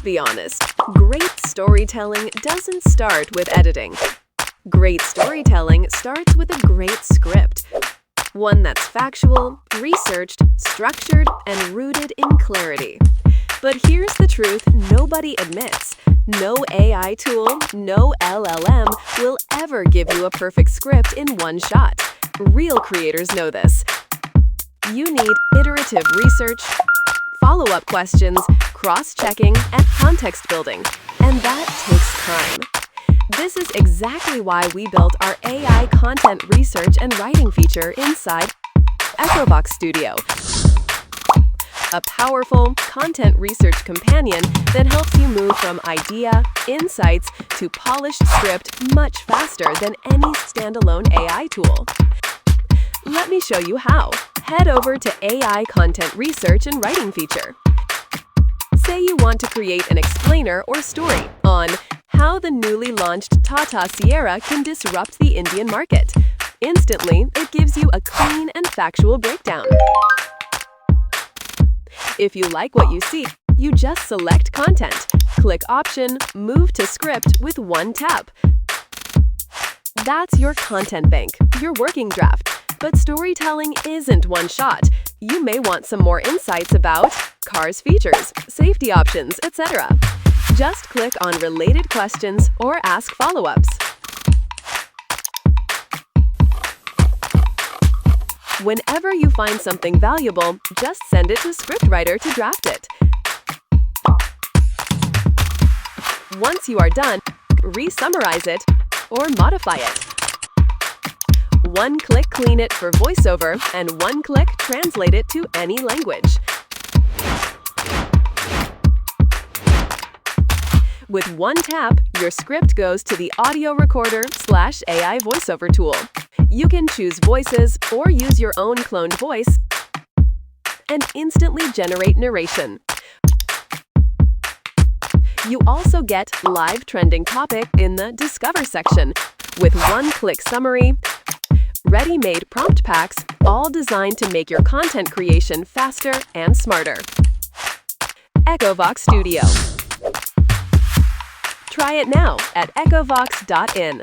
be honest, great storytelling doesn't start with editing. Great storytelling starts with a great script. One that's factual, researched, structured, and rooted in clarity. But here's the truth nobody admits. No AI tool, no LLM will ever give you a perfect script in one shot. Real creators know this. You need iterative research, follow-up questions, cross-checking, and context building. And that takes time. This is exactly why we built our AI content research and writing feature inside Echovox Studio, a powerful content research companion that helps you move from idea, insights, to polished script much faster than any standalone AI tool. Let me show you how. Head over to AI Content Research and Writing feature. Say you want to create an explainer or story on how the newly launched Tata Sierra can disrupt the Indian market. Instantly, it gives you a clean and factual breakdown. If you like what you see, you just select Content, click Option, move to Script with one tap. That's your content bank, your working draft. But storytelling isn't one shot. You may want some more insights about car's features, safety options, etc. Just click on related questions or ask follow-ups. Whenever you find something valuable, just send it to scriptwriter to draft it. Once you are done, re-summarize it or modify it. One click clean it for voiceover, and one click translate it to any language. With one tap, your script goes to the audio recorder/AI voiceover tool. You can choose voices or use your own cloned voice and instantly generate narration. You also get live trending topic in the Discover section with one-click summary, ready-made prompt packs, all designed to make your content creation faster and smarter. Echovox Studio. Try it now at echovox.in.